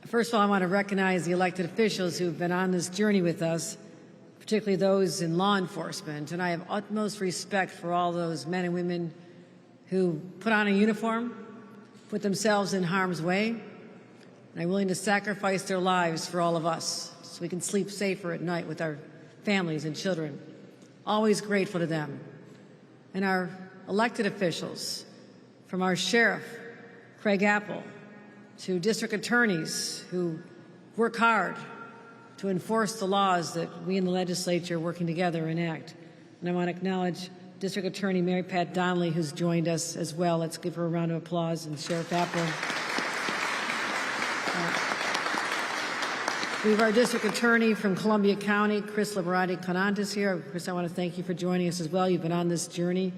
First of all, I want to recognize the elected officials who have been on this journey with us, particularly those in law enforcement. And I have utmost respect for all those men and women who put on a uniform, put themselves in harm's way, and are willing to sacrifice their lives for all of us so we can sleep safer at night with our families and children. Always grateful to them. And our elected officials, from our sheriff, Craig Apple, to district attorneys who work hard to enforce the laws that we in the legislature are working together enact. And I want to acknowledge District Attorney Mary Pat Donnelly, who's joined us as well. Let's give her a round of applause. And Sheriff Apple. We have our District Attorney from Columbia County, Chris Liberati-Conantes here. Chris, I want to thank you for joining us as well. You've been on this journey.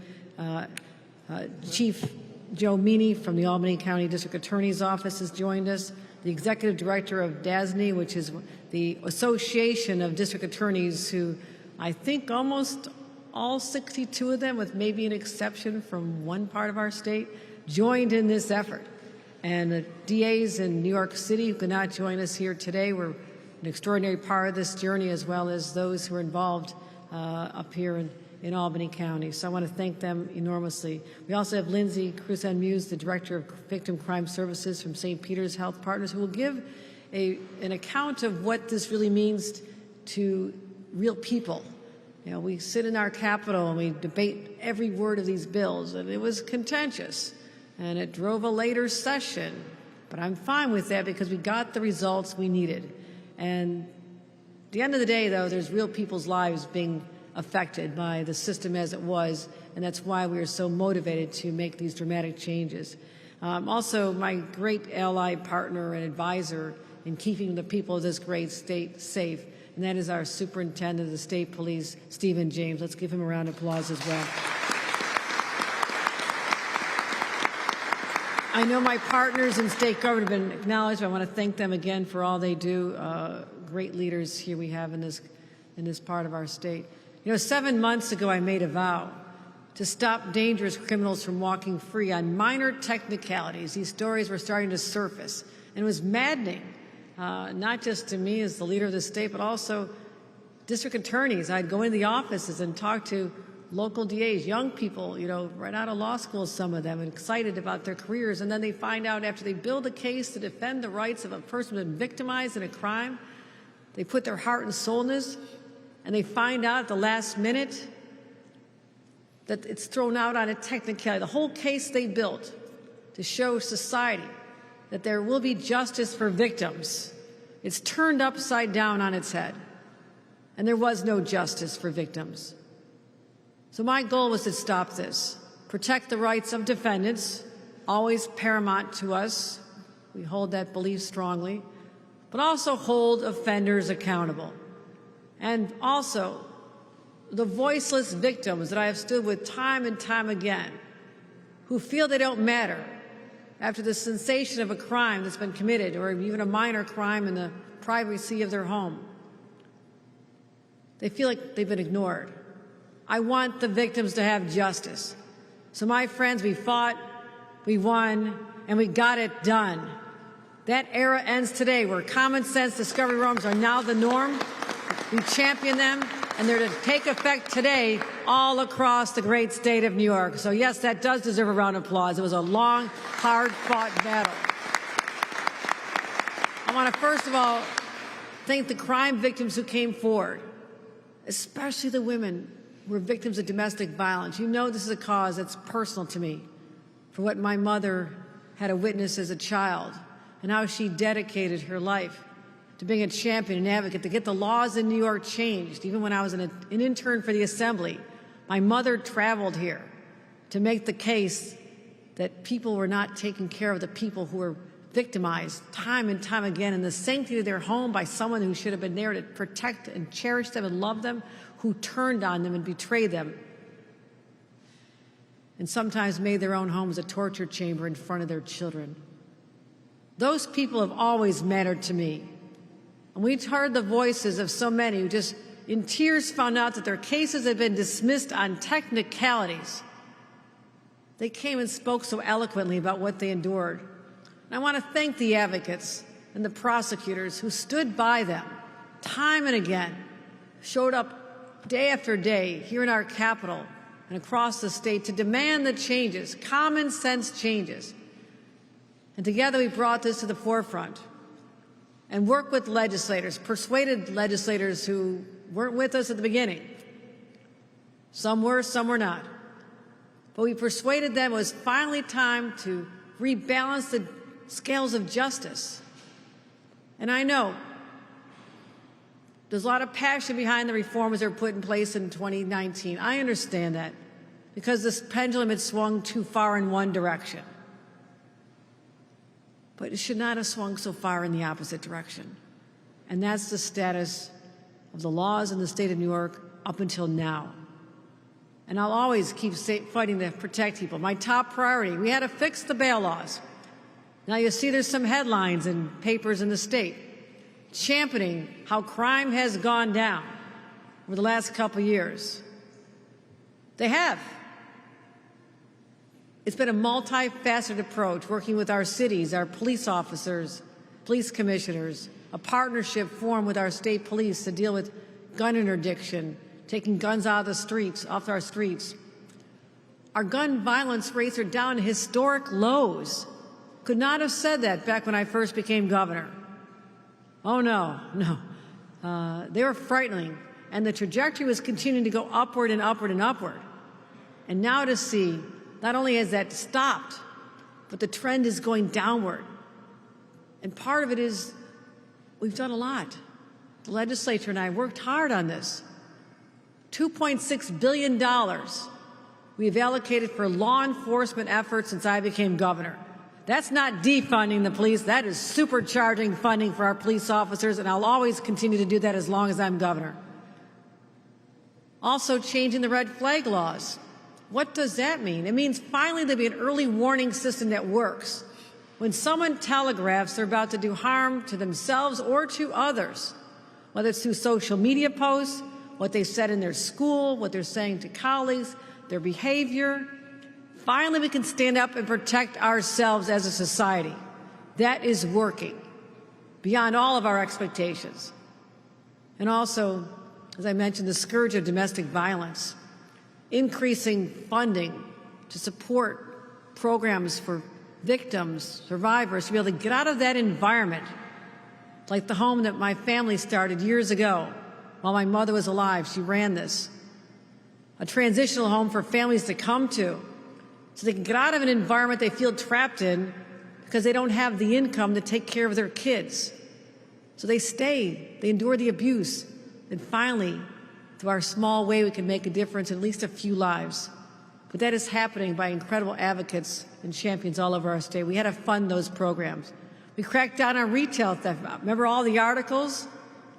Chief Joe Meany from the Albany County District Attorney's Office has joined us. The Executive Director of DASNY, which is the Association of District Attorneys, who I think almost all 62 of them, with maybe an exception from one part of our state, joined in this effort. And the DAs in New York City who could not join us here today were an extraordinary part of this journey, as well as those who are involved up here in Albany County. So I want to thank them enormously. We also have Lindsay Cruz-Muse, the Director of Victim Crime Services from St. Peter's Health Partners, who will give an account of what this really means to real people. You know, we sit in our Capitol and we debate every word of these bills, and it was contentious, and it drove a later session. But I'm fine with that because we got the results we needed. And at the end of the day, though, there's real people's lives being affected by the system as it was, and that's why we are so motivated to make these dramatic changes. Also, my great ally, partner, and advisor in keeping the people of this great state safe, and that is our Superintendent of the State Police, Stephen James. Let's give him a round of applause as well. I know my partners in state government have been acknowledged. I want to thank them again for all they do. Great leaders here we have in this part of our state. You know, 7 months ago, I made a vow to stop dangerous criminals from walking free on minor technicalities. These stories were starting to surface, and it was maddening, not just to me as the leader of the state, but also district attorneys. I'd go into the offices and talk to local DAs, young people, you know, right out of law school, some of them, excited about their careers, and then they find out after they build a case to defend the rights of a person who's been victimized in a crime, they put their heart and soul in this, and they find out at the last minute that it's thrown out on a technicality. The whole case they built to show society that there will be justice for victims, it's turned upside down on its head, and there was no justice for victims. So my goal was to stop this, protect the rights of defendants, always paramount to us. We hold that belief strongly, but also hold offenders accountable. And also, the voiceless victims that I have stood with time and time again, who feel they don't matter after the sensation of a crime that's been committed, or even a minor crime in the privacy of their home. They feel like they've been ignored. I want the victims to have justice. So my friends, we fought, we won, and we got it done. That era ends today, where common sense discovery rooms are now the norm. We champion them, and they're to take effect today all across the great state of New York. So yes, that does deserve a round of applause. It was a long, hard-fought battle. I want to first of all thank the crime victims who came forward, especially the women who were victims of domestic violence. You know this is a cause that's personal to me, for what my mother had to witness as a child and how she dedicated her life to being a champion and advocate to get the laws in New York changed. Even when I was an intern for the Assembly, my mother traveled here to make the case that people were not taking care of the people who were victimized time and time again in the sanctity of their home by someone who should have been there to protect and cherish them and love them, who turned on them and betrayed them, and sometimes made their own homes a torture chamber in front of their children. Those people have always mattered to me. And we've heard the voices of so many who just in tears found out that their cases had been dismissed on technicalities. They came and spoke so eloquently about what they endured. And I want to thank the advocates and the prosecutors who stood by them time and again, showed up day after day here in our capital and across the state to demand the changes, common sense changes. And together we brought this to the forefront and worked with legislators, persuaded legislators who weren't with us at the beginning. Some were not. But we persuaded them it was finally time to rebalance the scales of justice. And I know there's a lot of passion behind the reforms that were put in place in 2019. I understand that because this pendulum had swung too far in one direction. But it should not have swung so far in the opposite direction. And that's the status of the laws in the state of New York up until now. And I'll always keep fighting to protect people. My top priority, we had to fix the bail laws. Now you see there's some headlines in papers in the state championing how crime has gone down over the last couple years. They have. It's been a multifaceted approach, working with our cities, our police officers, police commissioners, a partnership formed with our state police to deal with gun interdiction, taking guns out of the streets, off our streets. Our gun violence rates are down to historic lows. Could not have said that back when I first became governor. Oh, no. They were frightening. And the trajectory was continuing to go upward and upward and upward. And now to see, not only has that stopped, but the trend is going downward. And part of it is we've done a lot. The legislature and I worked hard on this. $2.6 billion we've allocated for law enforcement efforts since I became governor. That's not defunding the police. That is supercharging funding for our police officers, and I'll always continue to do that as long as I'm governor. Also changing the red flag laws. What does that mean? It means finally there'll be an early warning system that works. When someone telegraphs they're about to do harm to themselves or to others, whether it's through social media posts, what they said in their school, what they're saying to colleagues, their behavior, finally we can stand up and protect ourselves as a society. That is working beyond all of our expectations. And also, as I mentioned, the scourge of domestic violence, increasing funding to support programs for victims, survivors, to be able to get out of that environment, like the home that my family started years ago while my mother was alive. She ran this. A transitional home for families to come to so they can get out of an environment they feel trapped in because they don't have the income to take care of their kids. So they stay, they endure the abuse, and finally, through our small way, we can make a difference in at least a few lives. But that is happening by incredible advocates and champions all over our state. We had to fund those programs. We cracked down on retail theft. Remember all the articles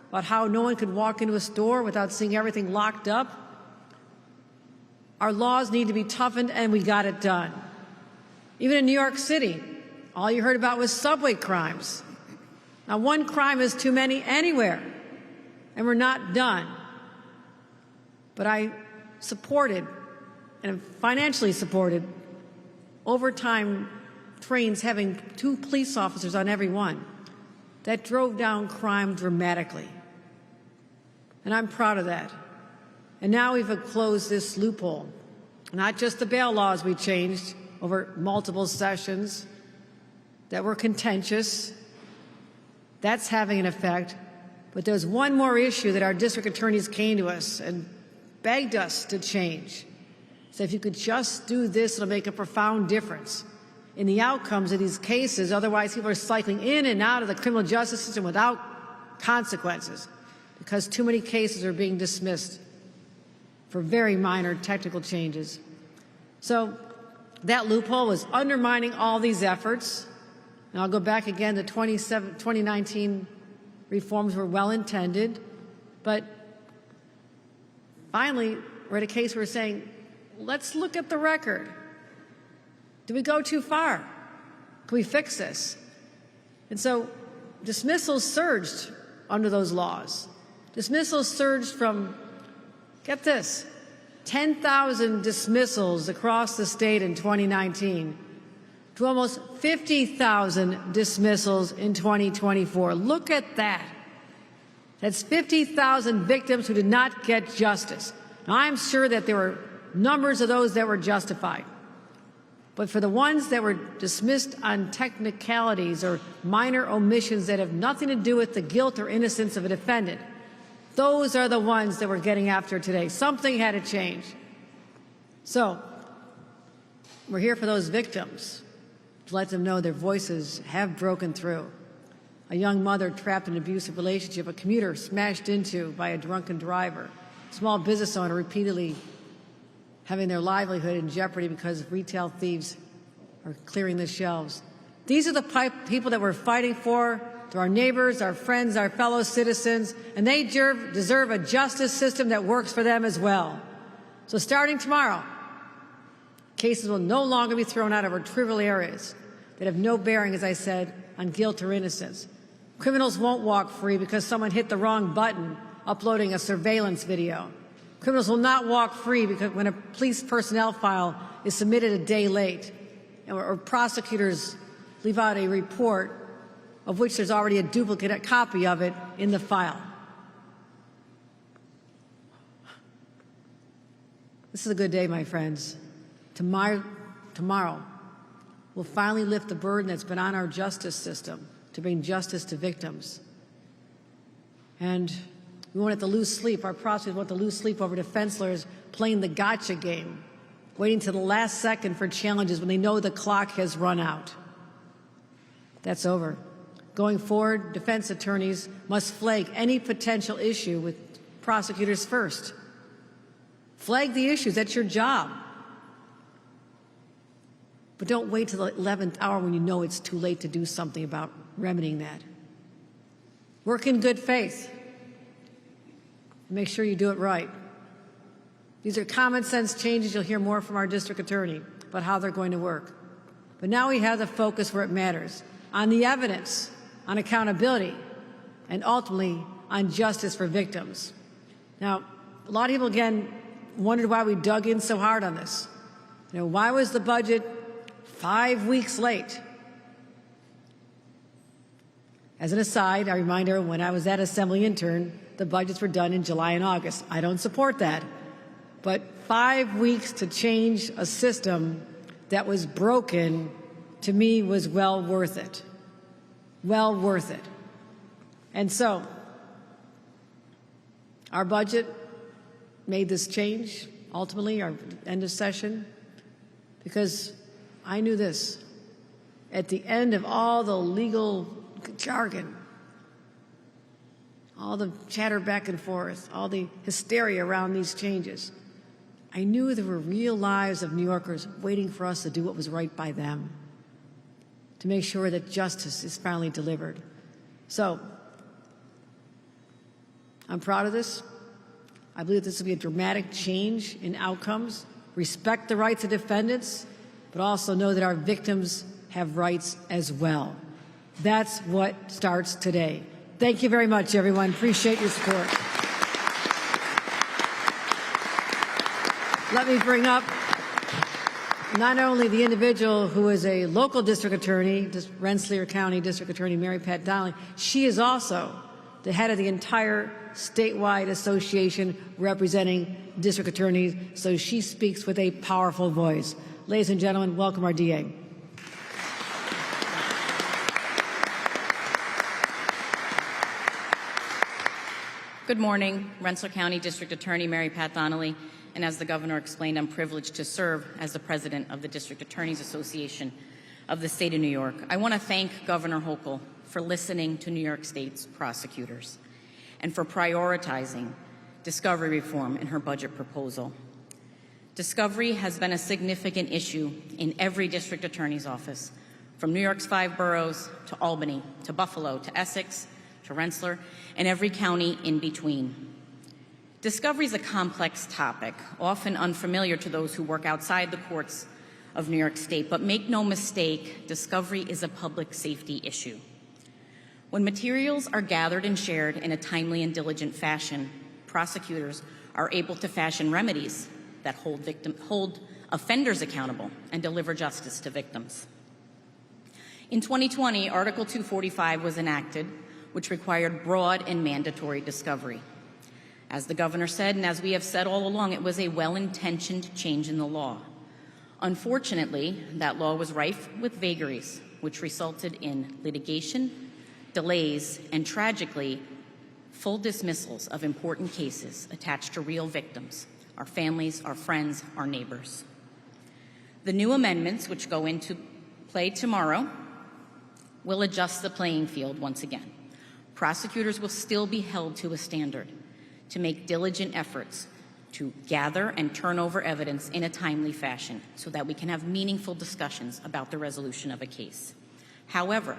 about how no one could walk into a store without seeing everything locked up? Our laws need to be toughened, and we got it done. Even in New York City, all you heard about was subway crimes. Now, one crime is too many anywhere, and we're not done. But I supported and financially supported overtime trains having 2 police officers on every one. That drove down crime dramatically. And I'm proud of that. And now we've closed this loophole. Not just the bail laws we changed over multiple sessions that were contentious. That's having an effect. But there's one more issue that our district attorneys came to us and begged us to change. So if you could just do this, it'll make a profound difference in the outcomes of these cases. Otherwise, people are cycling in and out of the criminal justice system without consequences because too many cases are being dismissed for very minor technical changes. So that loophole was undermining all these efforts. And I'll go back again, the 2019 reforms were well intended, but finally we're at a case where we're saying, let's look at the record. Did we go too far? Can we fix this? And so dismissals surged under those laws. Dismissals surged from, get this, 10,000 dismissals across the state in 2019 to almost 50,000 dismissals in 2024. Look at that. That's 50,000 victims who did not get justice. Now, I'm sure that there were numbers of those that were justified. But for the ones that were dismissed on technicalities or minor omissions that have nothing to do with the guilt or innocence of a defendant, those are the ones that we're getting after today. Something had to change. So we're here for those victims, to let them know their voices have broken through. A young mother trapped in an abusive relationship, a commuter smashed into by a drunken driver, small business owner repeatedly having their livelihood in jeopardy because retail thieves are clearing the shelves. These are the people that we're fighting for. They're our neighbors, our friends, our fellow citizens, and they deserve a justice system that works for them as well. So starting tomorrow, cases will no longer be thrown out over trivial areas that have no bearing, as I said, on guilt or innocence. Criminals won't walk free because someone hit the wrong button uploading a surveillance video. Criminals will not walk free because when a police personnel file is submitted a day late, or prosecutors leave out a report of which there's already a duplicate copy of it in the file. This is a good day, my friends. Tomorrow, we'll finally lift the burden that's been on our justice system to bring justice to victims. And we won't have to lose sleep. Our prosecutors won't have to lose sleep over defense lawyers playing the gotcha game, waiting to the last second for challenges when they know the clock has run out. That's over. Going forward, defense attorneys must flag any potential issue with prosecutors first. Flag the issues. That's your job. But don't wait till the 11th hour when you know it's too late to do something about remedying that. Work in good faith. Make sure you do it right. These are common sense changes. You'll hear more from our district attorney about how they're going to work. But now we have the focus where it matters, on the evidence, on accountability, and ultimately on justice for victims. Now, a lot of people, again, wondered why we dug in so hard on this. Why was the budget 5 weeks late? As an aside, I remind everyone, when I was that Assembly intern, the budgets were done in July and August. I don't support that. But 5 weeks to change a system that was broken, to me, was well worth it. Well worth it. And so, our budget made this change, ultimately, our end of session, because I knew this. At the end of all the legal jargon, all the chatter back and forth, all the hysteria around these changes, I knew there were real lives of New Yorkers waiting for us to do what was right by them, to make sure that justice is finally delivered. So, I'm proud of this. I believe this will be a dramatic change in outcomes. Respect the rights of defendants, but also know that our victims have rights as well. That's what starts today. Thank you very much, everyone. Appreciate your support. Let me bring up not only the individual who is a local district attorney, Rensselaer County District Attorney Mary Pat Donnelly. She is also the head of the entire statewide association representing district attorneys, so she speaks with a powerful voice. Ladies and gentlemen, welcome our DA. Good morning, Rensselaer County District Attorney Mary Pat Donnelly, and as the Governor explained, I'm privileged to serve as the President of the District Attorneys Association of the State of New York. I want to thank Governor Hochul for listening to New York State's prosecutors and for prioritizing discovery reform in her budget proposal. Discovery has been a significant issue in every district attorney's office, from New York's 5 boroughs to Albany, to Buffalo, to Essex, to Rensselaer, and every county in between. Discovery is a complex topic, often unfamiliar to those who work outside the courts of New York State, but make no mistake, discovery is a public safety issue. When materials are gathered and shared in a timely and diligent fashion, prosecutors are able to fashion remedies that hold offenders accountable and deliver justice to victims. In 2020, Article 245 was enacted, which required broad and mandatory discovery. As the governor said, and as we have said all along, it was a well-intentioned change in the law. Unfortunately, that law was rife with vagaries, which resulted in litigation, delays, and tragically, full dismissals of important cases attached to real victims, our families, our friends, our neighbors. The new amendments, which go into play tomorrow, will adjust the playing field once again. Prosecutors will still be held to a standard to make diligent efforts to gather and turn over evidence in a timely fashion so that we can have meaningful discussions about the resolution of a case. However,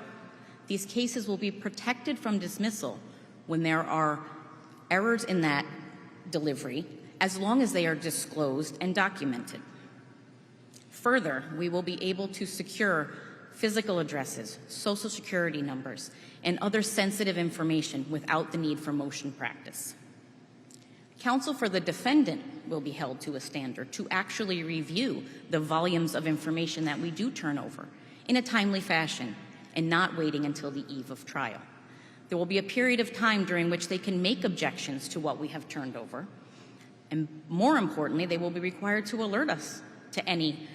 these cases will be protected from dismissal when there are errors in that delivery, as long as they are disclosed and documented. Further, we will be able to secure physical addresses, social security numbers, and other sensitive information without the need for motion practice. Counsel for the defendant will be held to a standard to actually review the volumes of information that we do turn over in a timely fashion and not waiting until the eve of trial. There will be a period of time during which they can make objections to what we have turned over, and more importantly, they will be required to alert us to any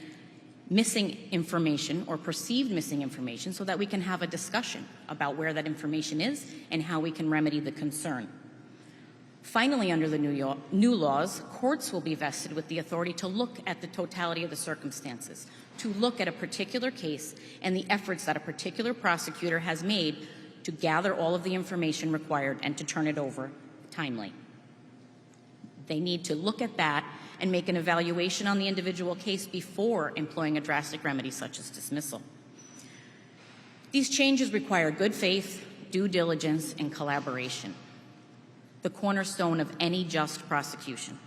missing information or perceived missing information so that we can have a discussion about where that information is and how we can remedy the concern. Finally, under the new laws, courts will be vested with the authority to look at the totality of the circumstances, to look at a particular case and the efforts that a particular prosecutor has made to gather all of the information required and to turn it over timely. They need to look at that and make an evaluation on the individual case before employing a drastic remedy such as dismissal. These changes require good faith, due diligence, and collaboration, the cornerstone of any just prosecution.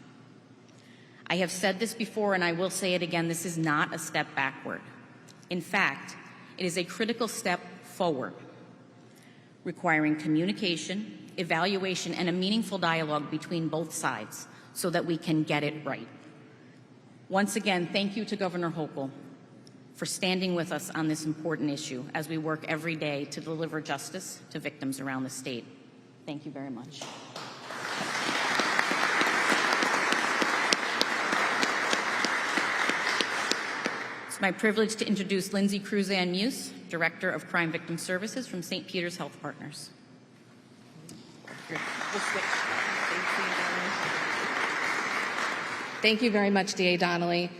I have said this before and I will say it again, this is not a step backward. In fact, it is a critical step forward, requiring communication, evaluation, and a meaningful dialogue between both sides so that we can get it right. Once again, thank you to Governor Hochul for standing with us on this important issue as we work every day to deliver justice to victims around the state. Thank you very much. It's my privilege to introduce Lindsay Cruzan-Muse, Director of Crime Victim Services from St. Peter's Health Partners. Thank you very much, DA Donnelly,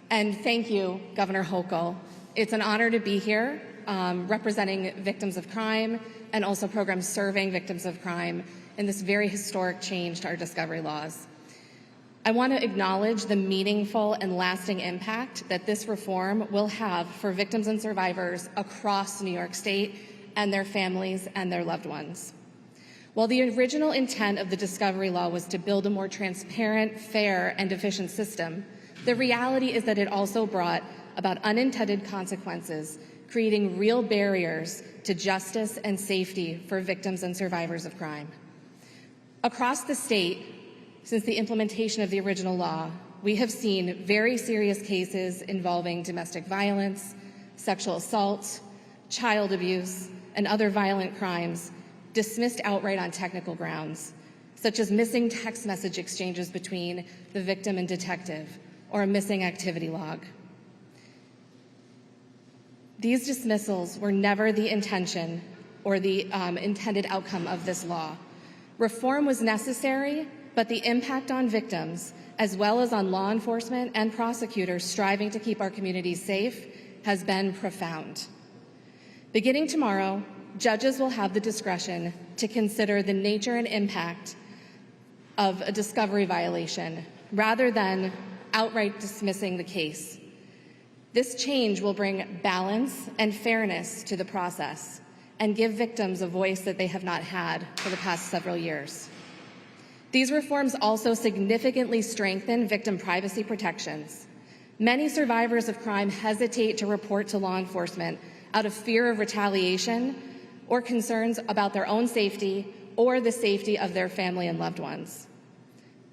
and thank you, Governor Hochul. It's an honor to be here representing victims of crime and also programs serving victims of crime in this very historic change to our discovery laws. I want to acknowledge the meaningful and lasting impact that this reform will have for victims and survivors across New York State and their families and their loved ones. While the original intent of the discovery law was to build a more transparent, fair, and efficient system, the reality is that it also brought about unintended consequences, creating real barriers to justice and safety for victims and survivors of crime. Across the state, since the implementation of the original law, we have seen very serious cases involving domestic violence, sexual assault, child abuse, and other violent crimes dismissed outright on technical grounds, such as missing text message exchanges between the victim and detective, or a missing activity log. These dismissals were never the intention or the intended outcome of this law. Reform was necessary, but the impact on victims, as well as on law enforcement and prosecutors striving to keep our communities safe, has been profound. Beginning tomorrow, judges will have the discretion to consider the nature and impact of a discovery violation rather than outright dismissing the case. This change will bring balance and fairness to the process and give victims a voice that they have not had for the past several years. These reforms also significantly strengthen victim privacy protections. Many survivors of crime hesitate to report to law enforcement out of fear of retaliation or concerns about their own safety or the safety of their family and loved ones.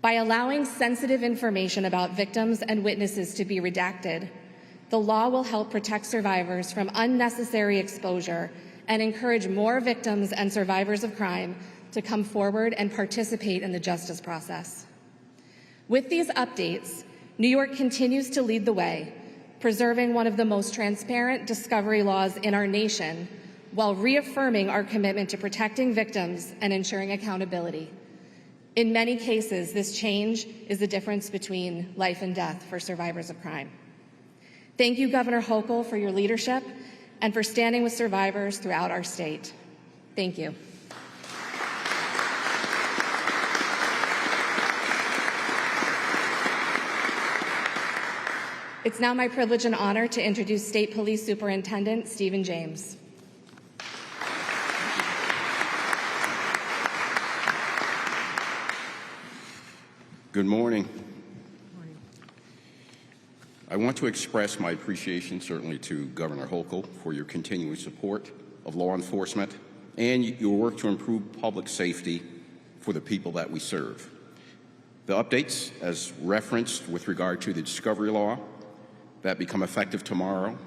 By allowing sensitive information about victims and witnesses to be redacted, the law will help protect survivors from unnecessary exposure and encourage more victims and survivors of crime to come forward and participate in the justice process. With these updates, New York continues to lead the way, preserving one of the most transparent discovery laws in our nation, while reaffirming our commitment to protecting victims and ensuring accountability. In many cases, this change is the difference between life and death for survivors of crime. Thank you, Governor Hochul, for your leadership and for standing with survivors throughout our state. Thank you. It's now my privilege and honor to introduce State Police Superintendent Stephen James. Good morning. I want to express my appreciation certainly to Governor Hochul for your continuing support of law enforcement and your work to improve public safety for the people that we serve. The updates, as referenced with regard to the discovery law that become effective tomorrow,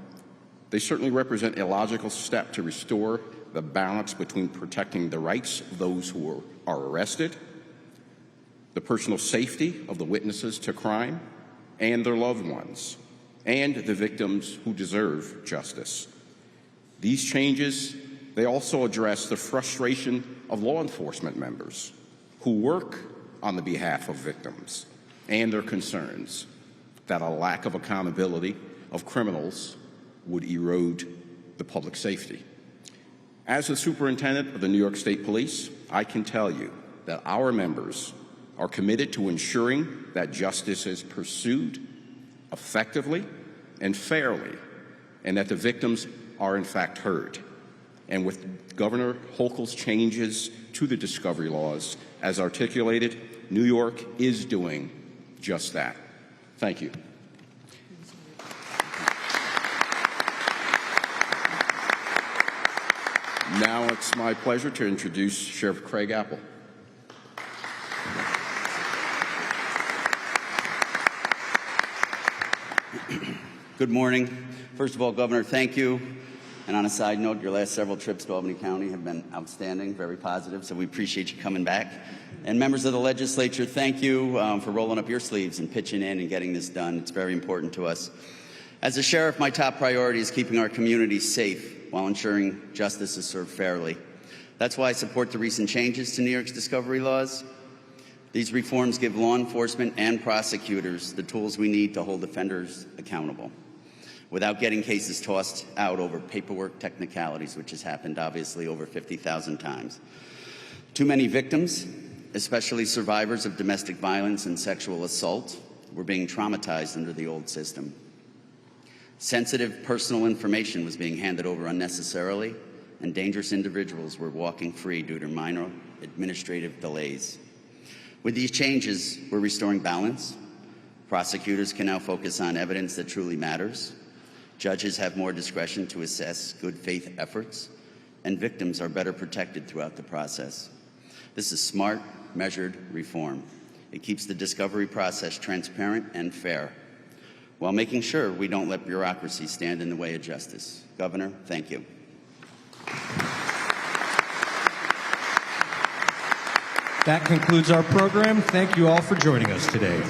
they certainly represent a logical step to restore the balance between protecting the rights of those who are arrested, the personal safety of the witnesses to crime and their loved ones, and the victims who deserve justice. These changes, they also address the frustration of law enforcement members who work on the behalf of victims and their concerns that a lack of accountability of criminals would erode the public safety. As the superintendent of the New York State Police, I can tell you that our members are committed to ensuring that justice is pursued effectively and fairly, and that the victims are in fact heard. And with Governor Hochul's changes to the discovery laws, as articulated, New York is doing just that. Thank you. Now it's my pleasure to introduce Sheriff Craig Apple. Good morning. First of all, Governor, thank you. And on a side note, your last several trips to Albany County have been outstanding, very positive, so we appreciate you coming back. And members of the legislature, thank you for rolling up your sleeves and pitching in and getting this done. It's very important to us. As a sheriff, my top priority is keeping our communities safe while ensuring justice is served fairly. That's why I support the recent changes to New York's discovery laws. These reforms give law enforcement and prosecutors the tools we need to hold offenders accountable without getting cases tossed out over paperwork technicalities, which has happened obviously over 50,000 times. Too many victims, especially survivors of domestic violence and sexual assault, were being traumatized under the old system. Sensitive personal information was being handed over unnecessarily, and dangerous individuals were walking free due to minor administrative delays. With these changes, we're restoring balance. Prosecutors can now focus on evidence that truly matters. Judges have more discretion to assess good faith efforts, and victims are better protected throughout the process. This is smart, measured reform. It keeps the discovery process transparent and fair, while making sure we don't let bureaucracy stand in the way of justice. Governor, thank you. That concludes our program. Thank you all for joining us today.